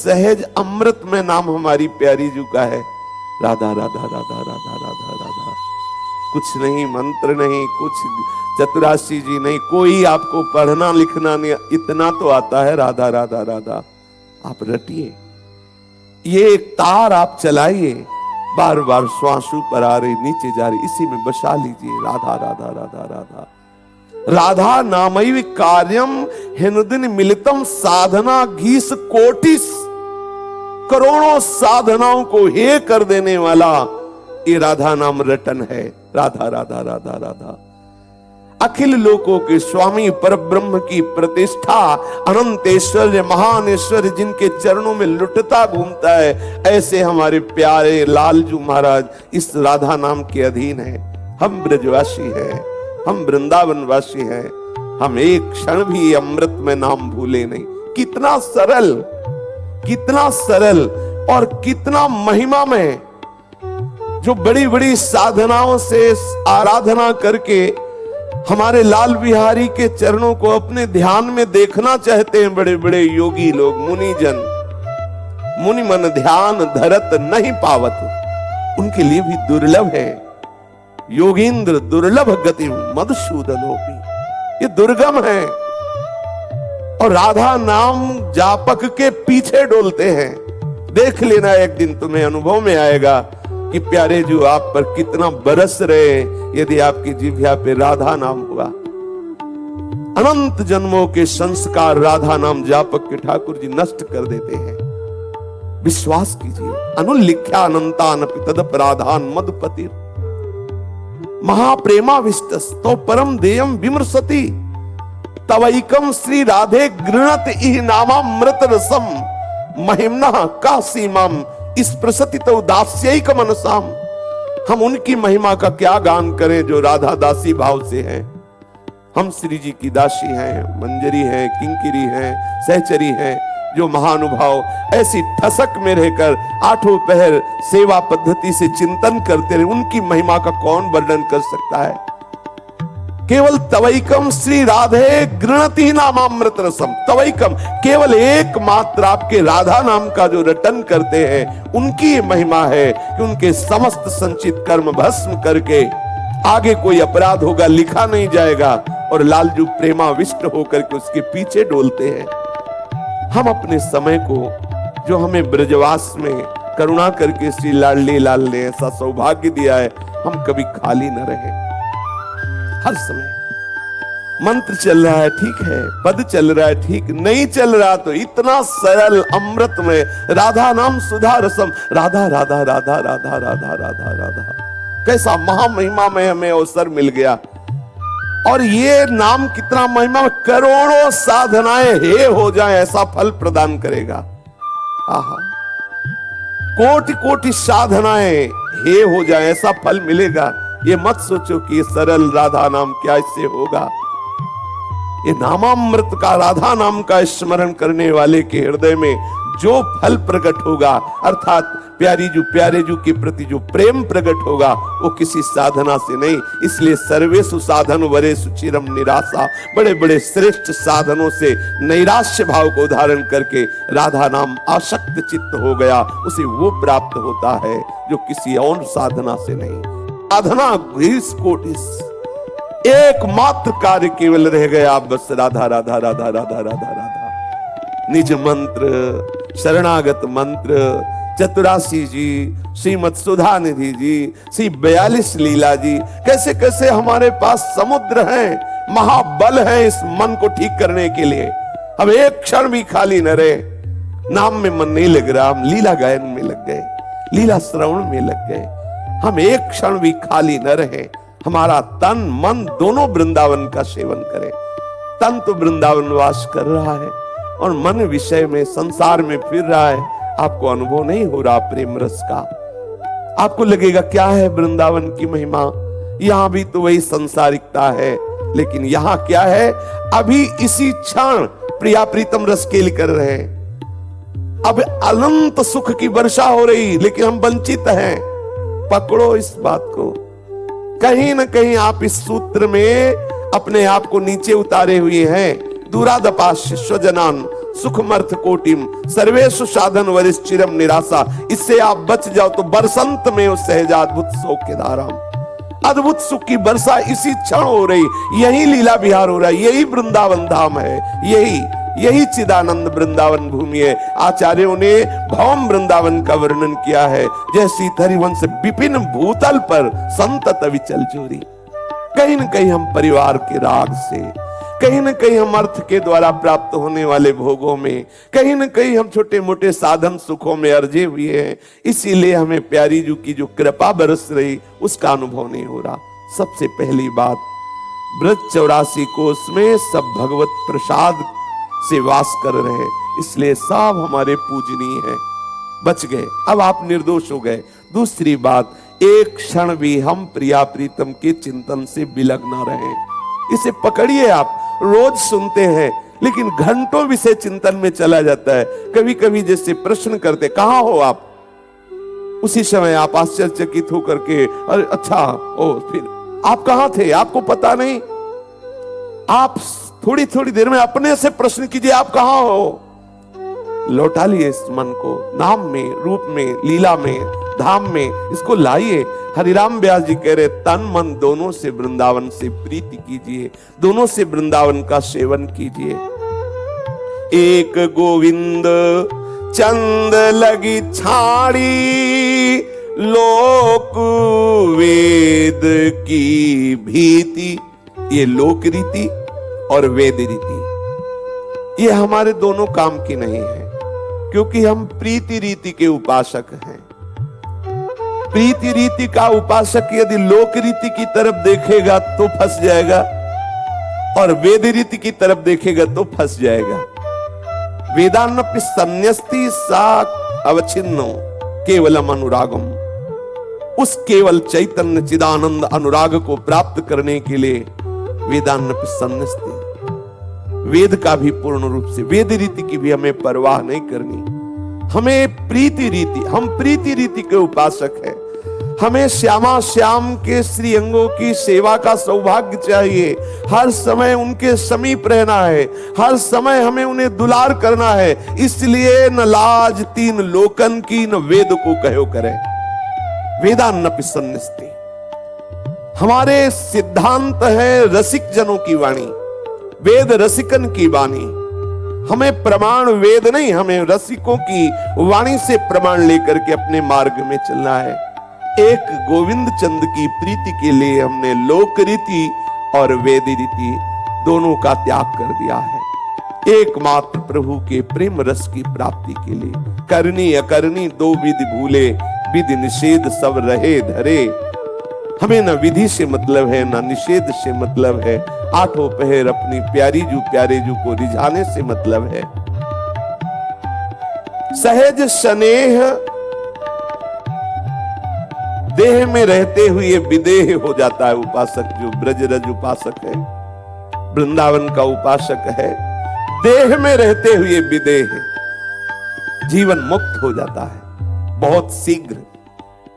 सहज अमृत में नाम हमारी प्यारी जू का है, राधा राधा राधा राधा राधा राधा। कुछ नहीं, मंत्र नहीं, कुछ चतुराशी जी नहीं, कोई आपको पढ़ना लिखना नहीं, इतना तो आता है राधा राधा राधा। आप रटिए, ये एक तार आप चलाइए, बार बार श्वास ऊपर आ रही नीचे जा रही, इसी में बसा लीजिए, राधा राधा राधा राधा। राधा नामैव कार्यम हिनुदिन मिलितम साधना घीस कोटिस। करोड़ों साधनाओं को हे कर देने वाला ये राधा नाम रटन है, राधा राधा राधा राधा। अखिल लोकों के स्वामी परब्रह्म की प्रतिष्ठा, अनंत ऐश्वर्य महान ऐश्वर्य जिनके चरणों में लुटता घूमता है, ऐसे हमारे प्यारे लालजू महाराज इस राधा नाम के अधीन है। हम ब्रजवासी हैं, हम वृंदावनवासी हैं, हम एक क्षण भी अमृत में नाम भूले नहीं। कितना सरल, कितना सरल और कितना महिमा में, जो बड़ी बड़ी साधनाओं से आराधना करके हमारे लाल बिहारी के चरणों को अपने ध्यान में देखना चाहते हैं बड़े बड़े योगी लोग, मुनिजन। मुनि मन ध्यान धरत नहीं पावत, उनके लिए भी दुर्लभ है। योगींद्र दुर्लभ गति मधुसूदनोपि, ये दुर्गम है। और राधा नाम जापक के पीछे डोलते हैं। देख लेना, एक दिन तुम्हें अनुभव में आएगा कि प्यारे जो आप पर कितना बरस रहे यदि आपकी जिह्वा पे राधा नाम हुआ। अनंत जन्मों के संस्कार राधा नाम जापक के ठाकुर जी नष्ट कर देते हैं। विश्वास कीजिए, अनुल्लिख्या अनंतान तदपराधान मधुपति महाप्रेमाविष्टस तो परम देयम विमर्शति तवैकम श्री राधे गृणत इह नामामृत रसम महिम्ना का सीमाम इस प्रसति तो दास्यैक मनसाम। हम उनकी महिमा का क्या गान करें जो राधा दासी भाव से हैं। हम श्री जी की दासी हैं, मंजरी हैं, किंकिरी हैं, सहचरी हैं, जो महानुभाव ऐसी ठसक में रहकर आठों पहर सेवा पद्धति से चिंतन करते रहे, उनकी महिमा का कौन वर्णन कर सकता है। केवल तवैकम श्री राधे गृणति नामामृत रसम, तवैकम केवल एकमात्र आपके राधा नाम का जो रटन करते हैं उनकी महिमा है कि उनके समस्त संचित कर्म भस्म करके आगे कोई अपराध होगा लिखा नहीं जाएगा, और लालजू प्रेमाविष्ट होकर के उसके पीछे डोलते हैं। हम अपने समय को जो हमें ब्रजवास में करुणा करके श्री लाडली लाल ने ऐसा सौभाग्य दिया है, हम कभी खाली न रहे। हर समय मंत्र चल रहा है ठीक है, पद चल रहा है ठीक, नहीं चल रहा तो इतना सरल अमृत में राधा नाम सुधा रसम, राधा राधा राधा राधा राधा राधा राधा। कैसा महामहिमा में हमें अवसर मिल गया। और ये नाम कितना महिमा, करोड़ों साधनाएं हे हो जाए ऐसा फल प्रदान करेगा। आहा, कोटि कोटि साधनाएं हे हो जाए ऐसा फल मिलेगा। ये मत सोचो कि ये सरल राधा नाम क्या इससे होगा। ये नामामृत का, राधा नाम का स्मरण करने वाले के हृदय में जो फल प्रकट होगा, अर्थात प्यारे जू के प्रति जो प्रेम प्रकट होगा, वो किसी साधना से नहीं। इसलिए सर्वेषु साधन वरेषु चिरम निराशा, बड़े बड़े श्रेष्ठ साधनों से नैराश्य भाव को धारण करके राधा नाम आसक्त चित्त हो गया, उसे वो प्राप्त होता है जो किसी और साधना से नहीं। साधना घीस कोटिस, एकमात्र कार्य केवल रह गया बस राधा राधा राधा राधा राधा राधा। निज मंत्र, शरणागत मंत्र, चतुराशी जी, श्रीमद सुधा निधि जी, श्री 42 लीला जी, कैसे कैसे हमारे पास समुद्र हैं, महाबल है इस मन को ठीक करने के लिए। हम एक क्षण भी खाली न रहे। नाम में मन नहीं लग रहा, हम लीला गायन में लग गए, लीला श्रवण में लग गए। हम एक क्षण भी खाली न रहे। हमारा तन मन दोनों वृंदावन का सेवन करे। तन तो वृंदावन वास कर रहा है और मन विषय में संसार में फिर रहा है। आपको अनुभव नहीं हो रहा प्रेम रस का। आपको लगेगा क्या है वृंदावन की महिमा, यहां भी तो वही संसारिकता है, लेकिन यहां क्या है, अभी इसी क्षण प्रिया प्रीतम रस खेल कर रहे हैं। अब अनंत सुख की वर्षा हो रही, लेकिन हम वंचित हैं। पकड़ो इस बात को। कहीं न कहीं आप इस सूत्र में अपने आप को नीचे उतारे हुए हैं। दूरादपाश्य स्वजनान सुखमर्थ कोटिम सर्वेषु साधन वरिष्ठिरम निराशा। इससे आप बच जाओ तो बरसंत में उस सहजाद्भुत सौख्य धाराम, अद्भुत सुख की वर्षा इसी क्षण हो रही। यही लीला विहार हो रहा है, यही वृंदावन धाम है, यही चिदानंद वृंदावन भूमि है। आचार्यों ने भौम वृंदावन का वर्णन किया है, जैसी हरिवंश विपिन भूतल पर संतत विचल चोरी। कहीं न कहीं हम परिवार के राग से, कहीं न कहीं हम अर्थ के द्वारा प्राप्त होने वाले भोगों में, कहीं न कहीं हम छोटे मोटे साधन सुखों में अर्जे हुए हैं। इसीलिए हमें प्यारी जू की जो कृपा बरस रही उसका अनुभव नहीं हो रहा। सबसे पहली बात, ब्रज 84 कोष में सब भगवत प्रसाद से वास कर रहे, इसलिए सब हमारे पूजनीय हैं। बच गए, अब आप निर्दोष हो गए। दूसरी बात, एक क्षण भी हम प्रिया प्रीतम के चिंतन से बिलग ना रहे। इसे पकड़िए, आप रोज सुनते हैं लेकिन घंटों विषय चिंतन में चला जाता है। कभी कभी जैसे प्रश्न करते, कहां हो आप, उसी समय आप आश्चर्यचकित होकर के, अरे अच्छा ओ, फिर आप कहां थे, आपको पता नहीं। आप थोड़ी थोड़ी देर में अपने से प्रश्न कीजिए, आप कहां हो। लौटा लिए इस मन को, नाम में, रूप में, लीला में, धाम में, इसको लाइए। हरिराम व्यास जी कह रहे, तन मन दोनों से वृंदावन से प्रीति कीजिए, दोनों से वृंदावन का सेवन कीजिए। एक गोविंद चंद लगी छाड़ी, लोक वेद की भीति। ये लोक रीति और वेद रीति, ये हमारे दोनों काम की नहीं है, क्योंकि हम प्रीति रीति के उपासक हैं। प्रीति रीति का उपासक यदि लोक रीति की तरफ देखेगा तो फंस जाएगा, और वेद रीति की तरफ देखेगा तो फंस जाएगा। वेदान्नपि संन्यस्ति सा अवच्छिन्नो केवलम अनुरागम। उस केवल चैतन्य चिदानंद अनुराग को प्राप्त करने के लिए वेदान्नपि संन्यस्ति, वेद का भी पूर्ण रूप से, वेद रीति की भी हमें परवाह नहीं करनी। हमें प्रीति रीति, हम प्रीति रीति के उपासक हैं। हमें श्यामा श्याम के श्री अंगों की सेवा का सौभाग्य चाहिए। हर समय उनके समीप रहना है, हर समय हमें उन्हें दुलार करना है। इसलिए न लाज तीन लोकन की, न वेद को कहो करे। वेदान्नपि संन्यस्ति हमारे सिद्धांत है, रसिक जनों की वाणी, वेद रसिकन की वाणी। हमें प्रमाण वेद नहीं, हमें रसिकों की वाणी से प्रमाण लेकर के अपने मार्ग में चलना है। एक गोविंद चंद की प्रीति के लिए हमने लोक रीति और वेद रीति दोनों का त्याग कर दिया है। एकमात्र प्रभु के प्रेम रस की प्राप्ति के लिए करनी अकरनी दो विधि भूले, विधि निषेध सब रहे धरे। हमें न विधि से मतलब है, न निषेध से मतलब है। आठों पहर अपनी प्यारी जू प्यारे जू को रिझाने से मतलब है। सहज स्नेह देह में रहते हुए विदेह हो जाता है उपासक। जो ब्रजरज उपासक है, वृंदावन का उपासक है, देह में रहते हुए विदेह, जीवन मुक्त हो जाता है बहुत शीघ्र।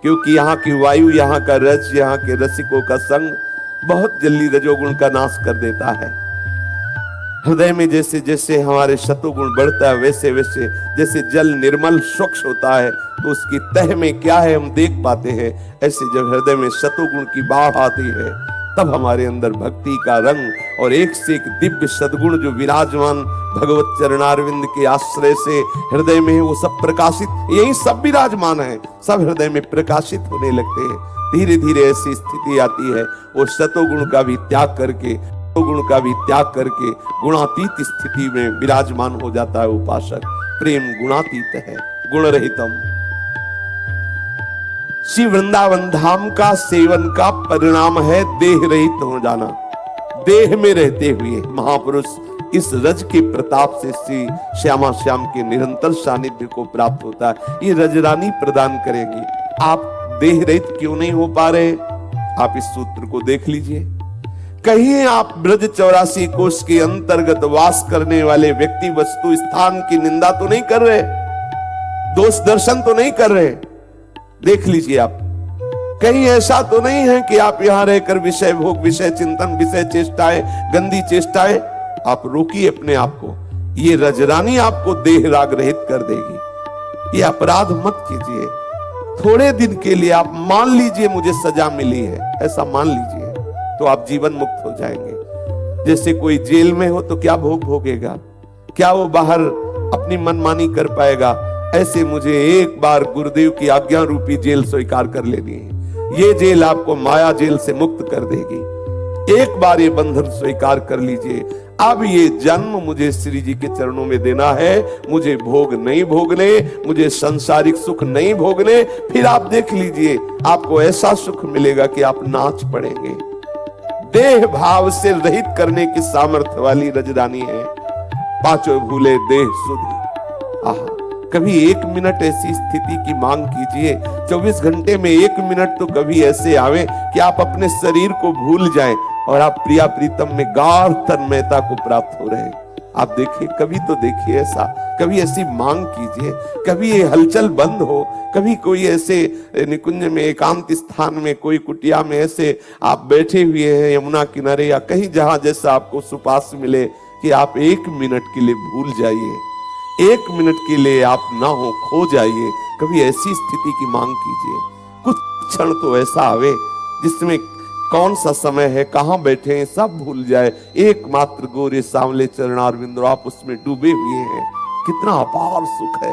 क्योंकि यहाँ की वायु, यहाँ का रस, यहाँ के रसिकों का संग बहुत जल्दी रजोगुण का नाश कर देता है। हृदय में जैसे जैसे हमारे शत्रुगुण बढ़ता है, वैसे वैसे जैसे जल निर्मल स्वच्छ होता है तो उसकी तह में क्या है हम देख पाते हैं। ऐसे जब हृदय में शत्रुगुण की बाढ़ आती है, तब हमारे अंदर भक्ति का रंग और एक से एक दिव्य सद्गुण जो विराजमान भगवत चरणारविंद के आश्रय से हृदय में है, वो सब प्रकाशित, यही सब विराजमान है, सब हृदय में प्रकाशित होने लगते हैं। धीरे धीरे ऐसी स्थिति आती है, वो सतोगुण का भी त्याग करके, गुण का भी त्याग करके गुणातीत स्थिति में विराजमान हो जाता है उपासक। प्रेम गुणातीत है, गुण रहितम। श्री वृंदावन धाम का सेवन का परिणाम है देह रहित हो जाना। देह में रहते हुए महापुरुष इस रज के प्रताप से श्री श्यामा श्याम के निरंतर सानिध्य को प्राप्त होता है। ये रजरानी प्रदान करेंगी। आप देह रहित क्यों नहीं हो पा रहे? आप इस सूत्र को देख लीजिए। कहीं आप ब्रज 84 कोष के अंतर्गत वास करने वाले व्यक्ति वस्तु स्थान की निंदा तो नहीं कर रहे, दोष दर्शन तो नहीं कर रहे? देख लीजिए आप। कहीं ऐसा तो नहीं है कि आप यहां रहकर विषय भोग, विषय चिंतन, विषय चेष्टाएं, गंदी चेष्टाएं, आप रोकिए अपने आप को। ये रजरानी आपको देह राग रहित कर देगी। ये अपराध मत कीजिए। थोड़े दिन के लिए आप मान लीजिए मुझे सजा मिली है, ऐसा मान लीजिए, तो आप जीवन मुक्त हो जाएंगे। जैसे कोई जेल में हो तो क्या भोग भोगेगा, क्या वो बाहर अपनी मनमानी कर पाएगा? ऐसे मुझे एक बार गुरुदेव की आज्ञा रूपी जेल स्वीकार कर लेनी है। ये जेल आपको माया जेल से मुक्त कर देगी। एक बार ये बंधन स्वीकार कर लीजिए। अब ये जन्म मुझे श्री जी के चरणों में देना है, मुझे भोग नहीं भोगने, मुझे संसारिक सुख नहीं भोगने। फिर आप देख लीजिए, आपको ऐसा सुख मिलेगा कि आप नाच पड़ेंगे। देह भाव से रहित करने की सामर्थ्य वाली रजरानी है। पांचों भूले देह सुधी। आहा, कभी 1 मिनट ऐसी स्थिति की मांग कीजिए। 24 घंटे में 1 मिनट तो कभी ऐसे आवे कि आप अपने शरीर को भूल जाएं और आप प्रिया प्रीतम में गाढ़ तन्मयता को प्राप्त हो रहे हैं। आप देखिए, कभी तो देखिए ऐसा, कभी ऐसी मांग कीजिए। कभी ये हलचल बंद हो, कभी कोई ऐसे निकुंज में, एकांत स्थान में, कोई कुटिया में ऐसे आप बैठे हुए हैं यमुना किनारे या कहीं जहां जैसा आपको सुपास मिले कि आप 1 मिनट के लिए भूल जाइए, 1 मिनट के लिए आप ना हो, खो जाइए। कभी ऐसी स्थिति की मांग कीजिए। कुछ क्षण तो ऐसा आवे जिसमें कौन सा समय है, कहां बैठे हैं, सब भूल जाए। एकमात्र गोरे सांवले चरणारविंद, आप उसमें डूबे हुए हैं। कितना अपार सुख है।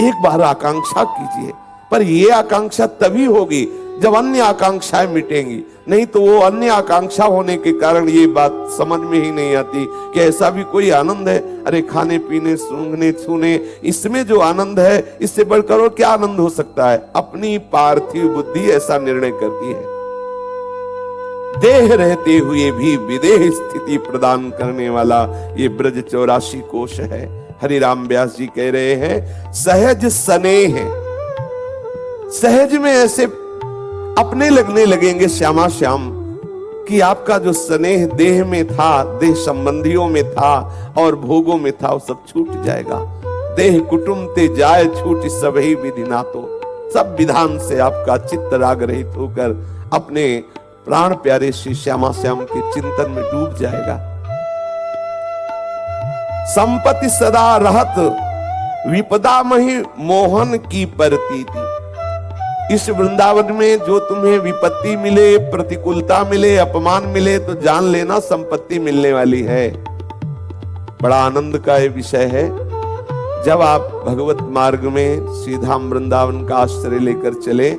एक बार आकांक्षा कीजिए, पर यह आकांक्षा तभी होगी जब अन्य आकांक्षाएं मिटेंगी। नहीं तो वो अन्य आकांक्षा होने के कारण ये बात समझ में ही नहीं आती कि ऐसा भी कोई आनंद है। अरे खाने पीने, सूंघने छूने, इसमें जो आनंद है, इससे बढ़कर और क्या आनंद हो सकता है? अपनी पार्थिव बुद्धि ऐसा निर्णय करती है। देह रहते हुए भी विदेह स्थिति प्रदान करने वाला ये ब्रज 84 कोश है। हरिराम व्यास जी कह रहे हैं, सहज स्नेह है। सहज में ऐसे अपने लगने लगेंगे श्यामा श्याम कि आपका जो स्नेह देह में था, देह संबंधियों में था और भोगों में था, वो सब छूट जाएगा। देह कुटुंब ते जाए छूट सबही विधि ना तो। सब विधान से आपका चित्त राग रहित होकर अपने प्राण प्यारे श्री श्यामा श्याम के चिंतन में डूब जाएगा। संपत्ति सदा रहत विपदा मही मोहन की प्रतीति। इस वृंदावन में जो तुम्हें विपत्ति मिले, प्रतिकूलता मिले, अपमान मिले, तो जान लेना संपत्ति मिलने वाली है। बड़ा आनंद का ये विषय है। जब आप भगवत मार्ग में श्रीधाम वृंदावन का आश्रय लेकर चले